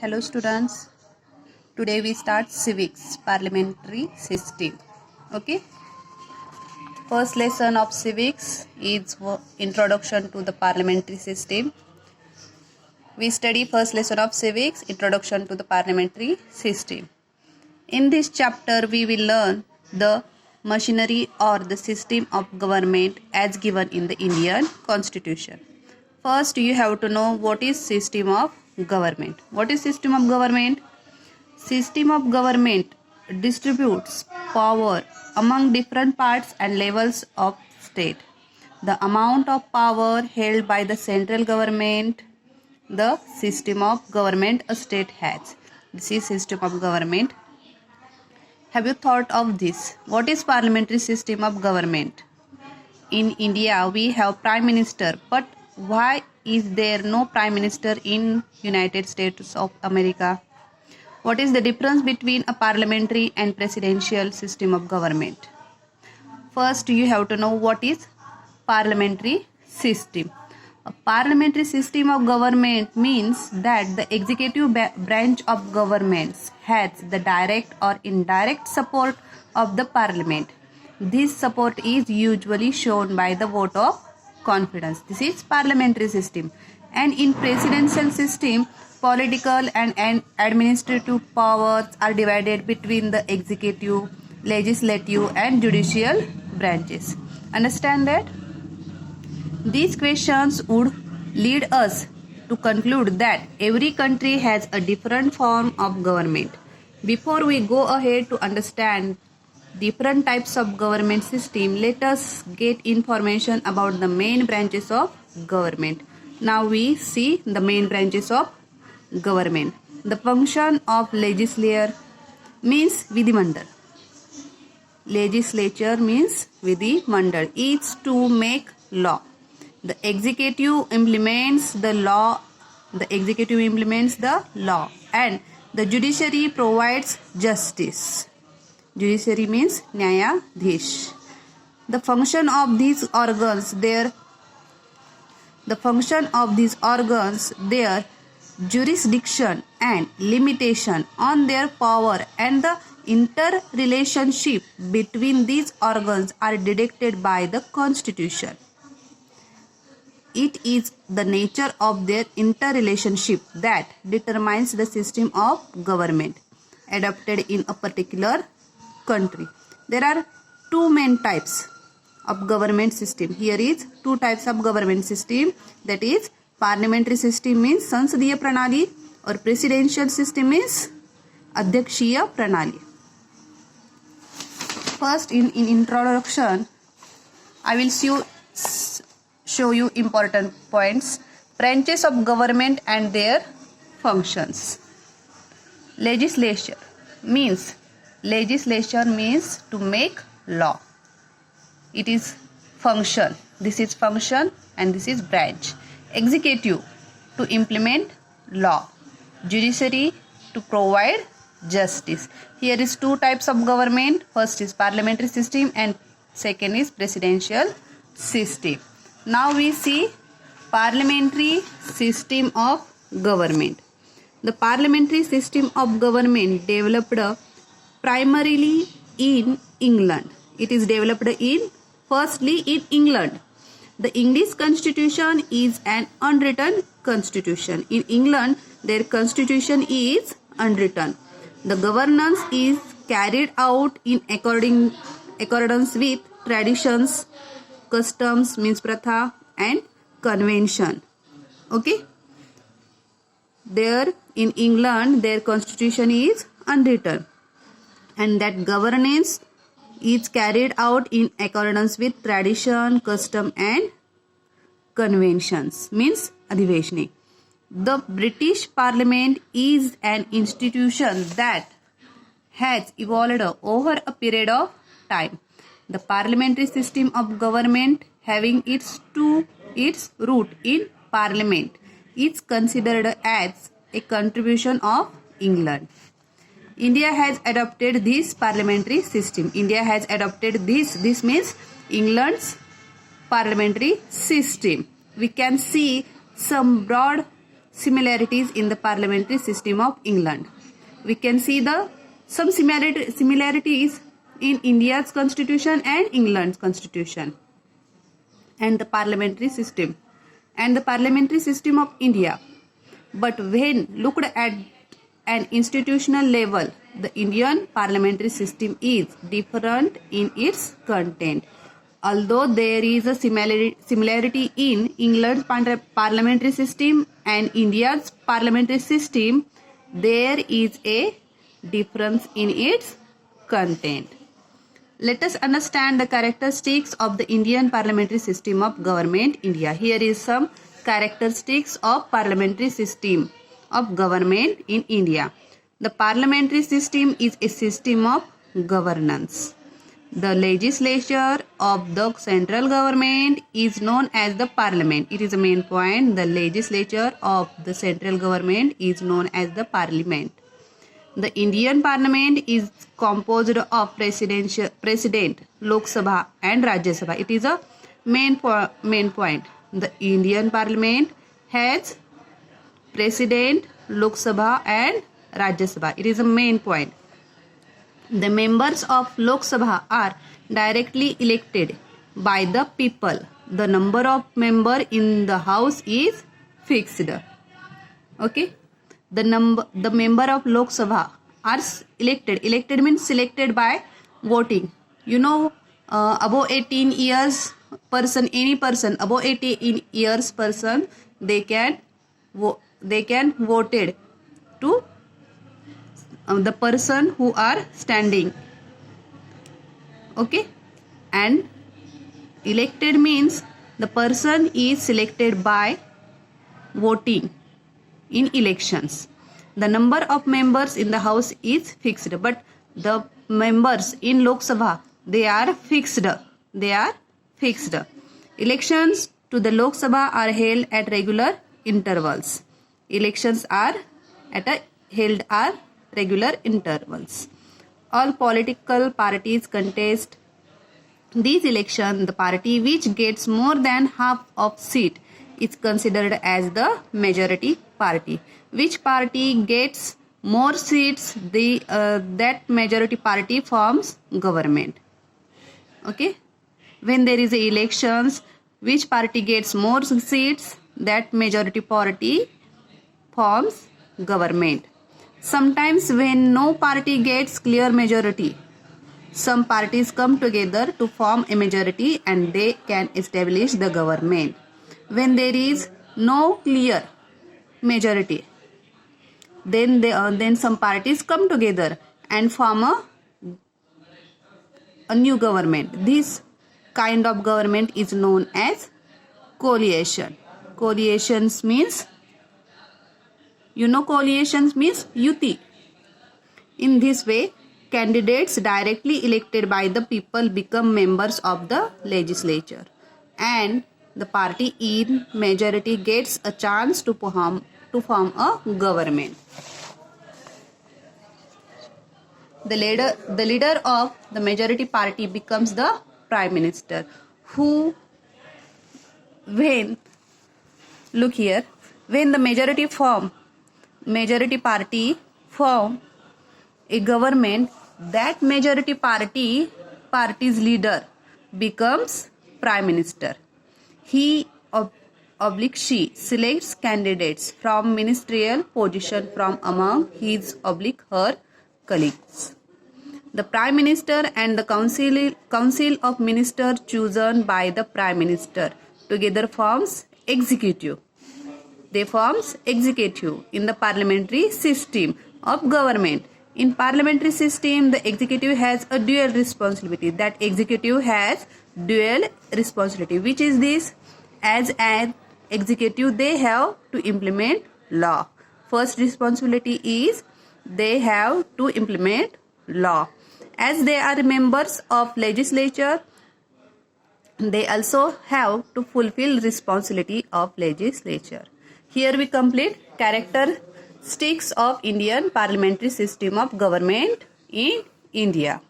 Hello students, today we start civics parliamentary system. Okay, first lesson of civics is introduction to the parliamentary system. We study first lesson of civics, introduction to the parliamentary system. In this chapter we will learn the machinery or the system of government as given in the Indian Constitution. First you have to know what is system of government. What is system of government? System of government distributes power among different parts and levels of state. The amount of power held by the central government, the system of government a state has. This is system of government. Have you thought of this? What is parliamentary system of government? In India we have prime minister, but why is there no prime minister in United States of America? What is the difference between a parliamentary and presidential system of government? First, you have to know what is parliamentary system. A parliamentary system of government means that the executive branch of governments has the direct or indirect support of the parliament. This support is usually shown by the vote of confidence. This is parliamentary system. And in presidential system, political and administrative powers are divided between the executive, legislative and judicial branches. Understand that? These questions would lead us to conclude that every country has a different form of government. Before we go ahead to understand different types of government system, let us get information about the main branches of government. Now we see the main branches of government. The function of legislature means Vidhimandal. Legislature means Vidhimandal. It's to make law. The executive implements the law. And the judiciary provides justice. Judiciary means Nyayadhish. The function of these organs, their jurisdiction and limitation on their power and the interrelationship between these organs are deducted by the Constitution. It is the nature of their interrelationship that determines the system of government adopted in a particular country. There are two main types of government system. Here is two types of government system, that is parliamentary system means Sansadiya Pranali or presidential system means Adhyakshiya Pranali. First in introduction I will show you important points. Branches of government and their functions. Legislature means to make law. It is function. This is function and this is branch. Executive to implement law. Judiciary to provide justice. Here is two types of government. First is parliamentary system and second is presidential system. Now we see parliamentary system of government. The parliamentary system of government developed primarily in England. It is developed firstly in England. The English constitution is an unwritten constitution. In England, their constitution is unwritten. The governance is carried out in accordance with traditions, customs means pratha and convention. Okay. There in England, their constitution is unwritten. And that governance is carried out in accordance with tradition, custom and conventions means adhiveshni. The British Parliament is an institution that has evolved over a period of time. The parliamentary system of government having its root in Parliament is considered as a contribution of England. India has adopted this parliamentary system. This means England's parliamentary system. We can see some broad similarities in the parliamentary system of England. We can see some similarities in India's constitution and England's constitution and the parliamentary system of India. But when looked at an institutional level, the Indian parliamentary system is different in its content. Although there is a similarity in England's parliamentary system and India's parliamentary system, there is a difference in its content. Let us understand the characteristics of the Indian parliamentary system of government India. Here is some characteristics of parliamentary system of government in India. The parliamentary system is a system of governance. The legislature of the central government is known as the parliament. It is a main point. The legislature of the central government is known as the parliament. The Indian parliament is composed of president, Lok Sabha and Rajya Sabha. It is a main point. The Indian parliament has president, Lok Sabha and Rajya Sabha. It is a main point. The members of Lok Sabha are directly elected by the people. The number of members in the house is fixed. Okay. The member of Lok Sabha are elected. Elected means selected by voting. You know, above 18 years person, any person above 18 years person, they can voted to the person who are standing. Okay, and elected means the person is selected by voting in elections. The number of members in the house is fixed, but the members in Lok Sabha, they are fixed. Elections to the Lok Sabha are held at regular intervals. Regular intervals. All political parties contest these elections. The party which gets more than half of seat is considered as the majority party. Which party gets more seats, that majority party forms government. Okay. When there is elections, which party gets more seats, that majority party forms government. Sometimes when no party gets clear majority, some parties come together to form a majority and they can establish the government. When there is no clear majority, then some parties come together and form a new government. This kind of government is known as coalition. Coalitions means, coalitions means yuti. In this way, candidates directly elected by the people become members of the legislature, and the party in majority gets a chance to form a government. The leader of the majority party becomes the prime minister, when the majority party form a government, that majority party's leader becomes prime minister. He she selects candidates from ministerial position from among his her colleagues. The prime minister and the council of ministers chosen by the prime minister together forms executive. They forms executive in the parliamentary system of government. In parliamentary system, the executive has a dual responsibility. That executive has dual responsibility. Which is this? As an executive, they have to implement law. First responsibility is they have to implement law. As they are members of legislature, they also have to fulfill responsibility of legislature. Here we complete characteristics of Indian parliamentary system of government in India.